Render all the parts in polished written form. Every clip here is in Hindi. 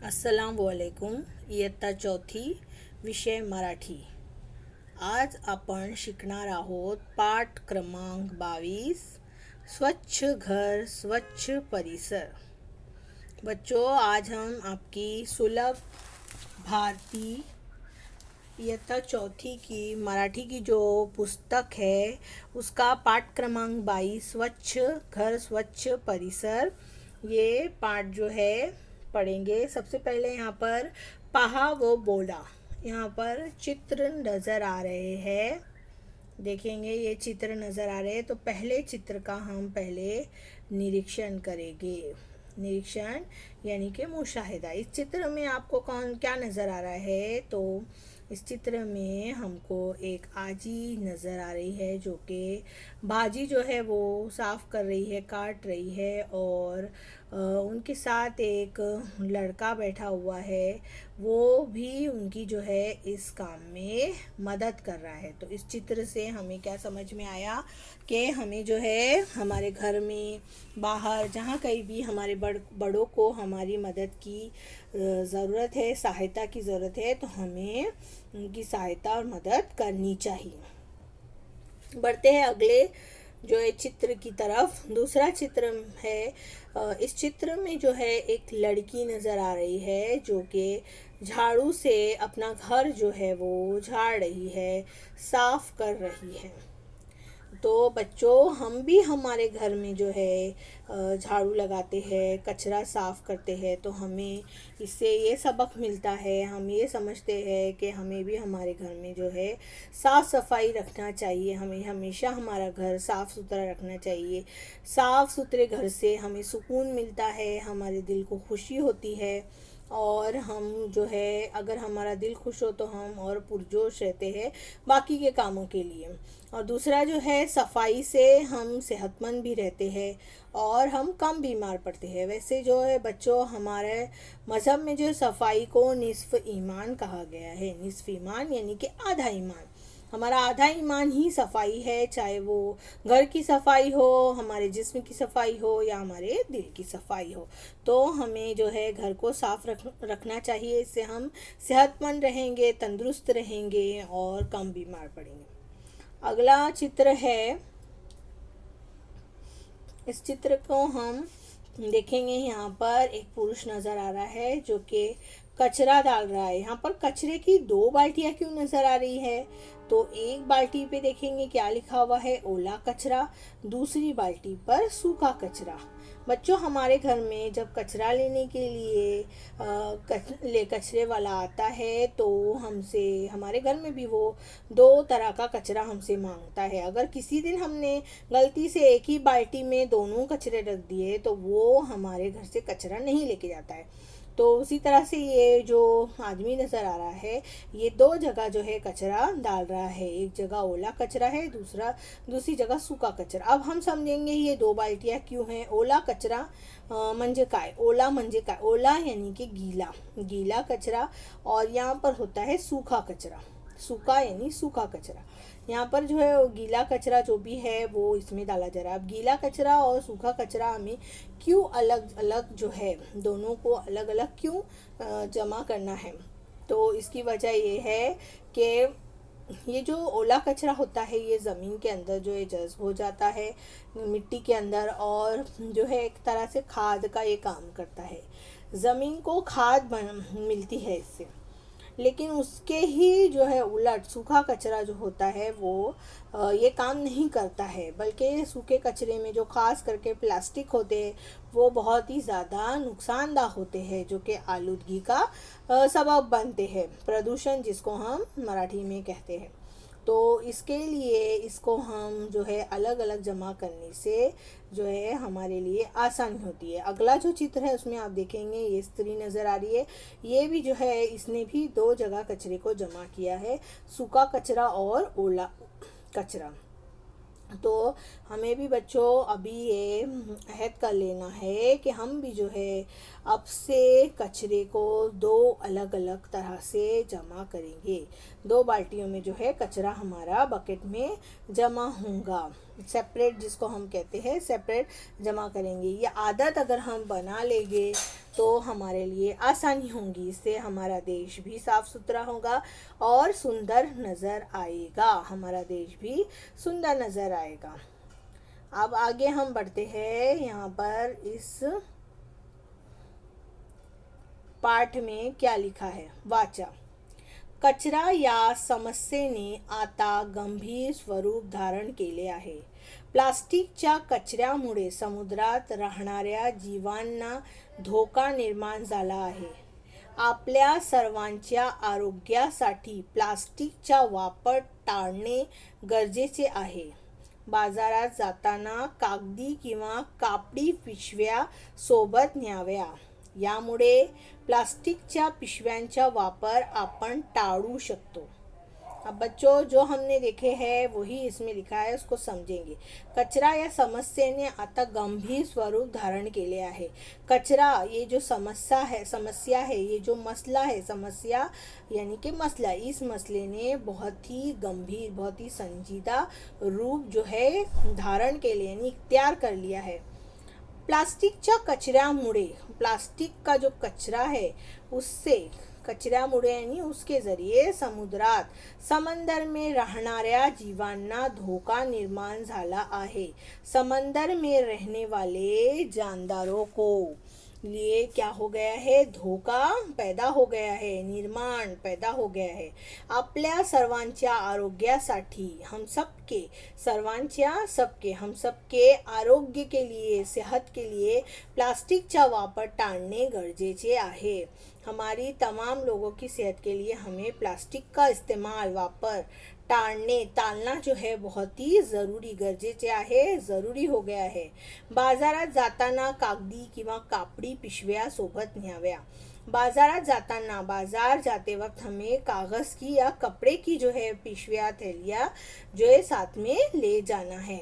अस्सलाम वालेकुम. इयत्ता चौथी, विषय मराठी. आज आपण शिकणार आहोत पाठ क्रमांक 22, स्वच्छ घर स्वच्छ परिसर. बच्चों, आज हम आपकी सुलभ भारती इयत्ता चौथी की मराठी की जो पुस्तक है उसका पाठ क्रमांक 22, स्वच्छ घर स्वच्छ परिसर, ये पाठ जो है पढ़ेंगे. सबसे पहले यहाँ पर पहा वो बोला, यहाँ पर चित्र नज़र आ रहे हैं. देखेंगे ये चित्र नज़र आ रहे हैं तो पहले चित्र का हम पहले निरीक्षण करेंगे. निरीक्षण यानी कि मुशाहिदा. इस चित्र में आपको कौन क्या नज़र आ रहा है? तो इस चित्र में हमको एक आजी नज़र आ रही है जो कि भाजी जो है वो साफ़ कर रही है, काट रही है, और उनके साथ एक लड़का बैठा हुआ है, वो भी उनकी जो है इस काम में मदद कर रहा है. तो इस चित्र से हमें क्या समझ में आया कि हमें जो है हमारे घर में, बाहर, जहाँ कहीं भी हमारे बड़ों को हमारी मदद की ज़रूरत है, सहायता की ज़रूरत है, तो हमें उनकी सहायता और मदद करनी चाहिए. बढ़ते हैं अगले जो है चित्र की तरफ. दूसरा चित्र है, इस चित्र में जो है एक लड़की नज़र आ रही है जो कि झाड़ू से अपना घर जो है वो झाड़ रही है, साफ कर रही है. तो बच्चों, हम भी हमारे घर में जो है झाड़ू लगाते हैं, कचरा साफ़ करते हैं, तो हमें इससे ये सबक मिलता है, हम ये समझते हैं कि हमें भी हमारे घर में जो है साफ़ सफाई रखना चाहिए. हमें हमेशा हमारा घर साफ़ सुथरा रखना चाहिए. साफ़ सुथरे घर से हमें सुकून मिलता है, हमारे दिल को खुशी होती है, और हम जो है अगर हमारा दिल खुश हो तो हम और पुरजोश रहते हैं बाकी के कामों के लिए. और दूसरा जो है, सफाई से हम सेहतमंद भी रहते हैं और हम कम बीमार पड़ते हैं. वैसे जो है बच्चों, हमारे मज़हब में जो सफाई को निस्फ़ ईमान कहा गया है. निस्फ़ ईमान यानी कि आधा ईमान. हमारा आधा ईमान ही सफाई है, चाहे वो घर की सफाई हो, हमारे जिस्म की सफाई हो, या हमारे दिल की सफाई हो. तो हमें जो है घर को साफ रखना चाहिए. इससे हम सेहतमंद रहेंगे, तंदुरुस्त रहेंगे और कम बीमार पड़ेंगे. अगला चित्र है, इस चित्र को हम देखेंगे. यहाँ पर एक पुरुष नज़र आ रहा है जो कि कचरा डाल रहा है. यहाँ पर कचरे की दो बाल्टियाँ क्यों नज़र आ रही है? तो एक बाल्टी पे देखेंगे क्या लिखा हुआ है, ओला कचरा. दूसरी बाल्टी पर सूखा कचरा. बच्चों, हमारे घर में जब कचरा लेने के लिए कचरे वाला आता है तो हमसे, हमारे घर में भी वो दो तरह का कचरा हमसे मांगता है. अगर किसी दिन हमने गलती से एक ही बाल्टी में दोनों कचरे रख दिए तो वो हमारे घर से कचरा नहीं लेके जाता है. तो उसी तरह से ये जो आदमी नज़र आ रहा है, ये दो जगह जो है कचरा डाल रहा है. एक जगह ओला कचरा है, दूसरी जगह सूखा कचरा. अब हम समझेंगे ये दो बाल्टियाँ क्यों हैं. ओला कचरा म्हणजे काय? ओला म्हणजे काय? ओला यानी कि गीला कचरा, और यहाँ पर होता है सूखा कचरा. सूखा यानी सूखा कचरा. यहाँ पर जो है वो गीला कचरा जो भी है वो इसमें डाला जा रहा है. अब गीला कचरा और सूखा कचरा हमें क्यों अलग अलग जो है, दोनों को अलग अलग क्यों जमा करना है? तो इसकी वजह ये है कि ये जो ओला कचरा होता है ये ज़मीन के अंदर जो है जज्ब हो जाता है, मिट्टी के अंदर, और जो है एक तरह से खाद का ये काम करता है. ज़मीन को खाद मिलती है इससे. लेकिन उसके ही जो है उलट सूखा कचरा जो होता है वो ये काम नहीं करता है, बल्कि सूखे कचरे में जो ख़ास करके प्लास्टिक होते हैं वो बहुत ही ज़्यादा नुकसानदाह होते हैं, जो कि आलूदगी का सबब बनते हैं, प्रदूषण जिसको हम मराठी में कहते हैं. तो इसके लिए इसको हम जो है अलग अलग जमा करने से जो है हमारे लिए आसानी होती है. अगला जो चित्र है उसमें आप देखेंगे ये स्त्री नज़र आ रही है. ये भी जो है इसने भी दो जगह कचरे को जमा किया है, सूखा कचरा और ओला कचरा. तो हमें भी बच्चों अभी ये अहद कर लेना है कि हम भी जो है अब से कचरे को दो अलग अलग तरह से जमा करेंगे। 2 बाल्टियों में जो है कचरा हमारा बकेट में जमा होगा। सेपरेट, जिसको हम कहते हैं सेपरेट जमा करेंगे। ये आदत अगर हम बना लेंगे तो हमारे लिए आसानी होगी। इससे हमारा देश भी साफ सुथरा होगा और सुंदर नज़र आएगा। हमारा देश भी सुंदर नज़र आएगा। अब आगे हम बढ़ते हैं। यहाँ पर इस पाठ में क्या लिखा है? वाचा: कचरा या समस्या ने आता गंभीर स्वरूप धारण केले आहे. प्लास्टिकच्या कचऱ्यामुळे समुद्रात राहणाऱ्या जीवांना धोका निर्माण झाला आहे. आपल्या सर्वांच्या आरोग्यासाठी प्लास्टिकचा वापर टाळणे गरजेचे आहे. बाजारात जाताना कागदी किंवा कापडी पिशव्या सोबत न्याव्या. यामुळे प्लास्टिकच्या पिशव्यांचा वापर आपण टाळू शकतो. अब बच्चों, जो हमने देखे हैं वही इसमें लिखा है, उसको समझेंगे। कचरा या समस्या ने आता गंभीर स्वरूप धारण केले आहे. कचरा, ये जो समस्या है, ये जो मसला है, समस्या यानी कि मसला, इस मसले ने बहुत ही गंभीर, बहुत ही संजीदा रूप जो है धारण केले यानी इख्तियार कर लिया है. प्लास्टिकच्या कचऱ्यामुळे, प्लास्टिक का जो कचरा है उससे, कचऱ्यामुळे यानी उसके ज़रिए समुद्रात, समंदर में रहणाऱ्या जीवांना धोखा निर्माण झाला आहे. समंदर में रहने वाले जानदारों को लिए क्या हो गया है? धोखा पैदा हो गया है, निर्माण पैदा हो गया है. आपल्या सर्वांच्या आरोग्यासाठी, हम सबके, सर्वांच्या सबके, हम सबके आरोग्य के लिए, सेहत के लिए प्लास्टिकचा वापर टाळणे गरजेचे आहे. हमारी तमाम लोगों की सेहत के लिए हमें प्लास्टिक का इस्तेमाल, वापर टाळना जो है बहुत ही ज़रूरी, गरजेचे आहे, ज़रूरी हो गया है. बाजारात जाताना कागदी किंवा कापडी पिशव्या सोबत न्याव्या. बाजारात जाताना, बाजार जाते वक्त हमें कागज़ की या कपड़े की जो है पिशव्या, थैलियाँ जो है साथ में ले जाना है.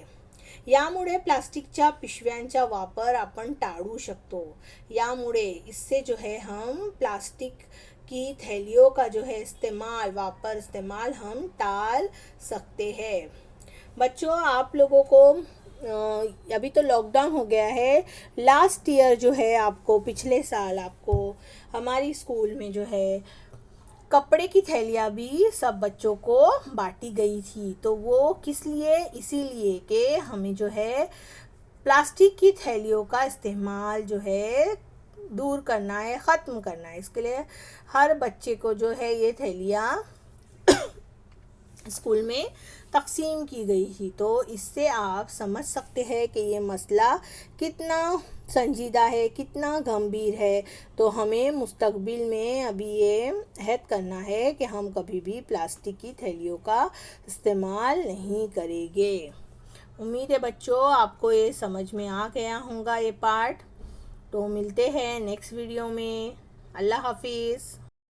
यामुळे प्लास्टिकच्या पिशव्यांचा वापर आपण टाळू शकतो. यामुळे, इससे जो है हम प्लास्टिक की थैलियों का जो है इस्तेमाल हम टाल सकते हैं. बच्चों, आप लोगों को अभी तो लॉकडाउन हो गया है. लास्ट ईयर जो है आपको, पिछले साल आपको हमारी स्कूल में जो है कपड़े की थैलियाँ भी सब बच्चों को बांटी गई थी. तो वो किस लिए? इसीलिए कि हमें जो है प्लास्टिक की थैलियों का इस्तेमाल जो है दूर करना है, ख़त्म करना है. इसके लिए हर बच्चे को जो है ये थैलियाँ स्कूल में तकसीम की गई थी. तो इससे आप समझ सकते हैं कि ये मसला कितना संजीदा है, कितना गंभीर है. तो हमें मुस्तकबिल में अभी ये अहद करना है कि हम कभी भी प्लास्टिक की थैलियों का इस्तेमाल नहीं करेंगे. उम्मीद है बच्चों आपको ये समझ में आ गया होगा ये पार्ट. तो मिलते हैं नेक्स्ट वीडियो में. अल्लाह हाफिज़.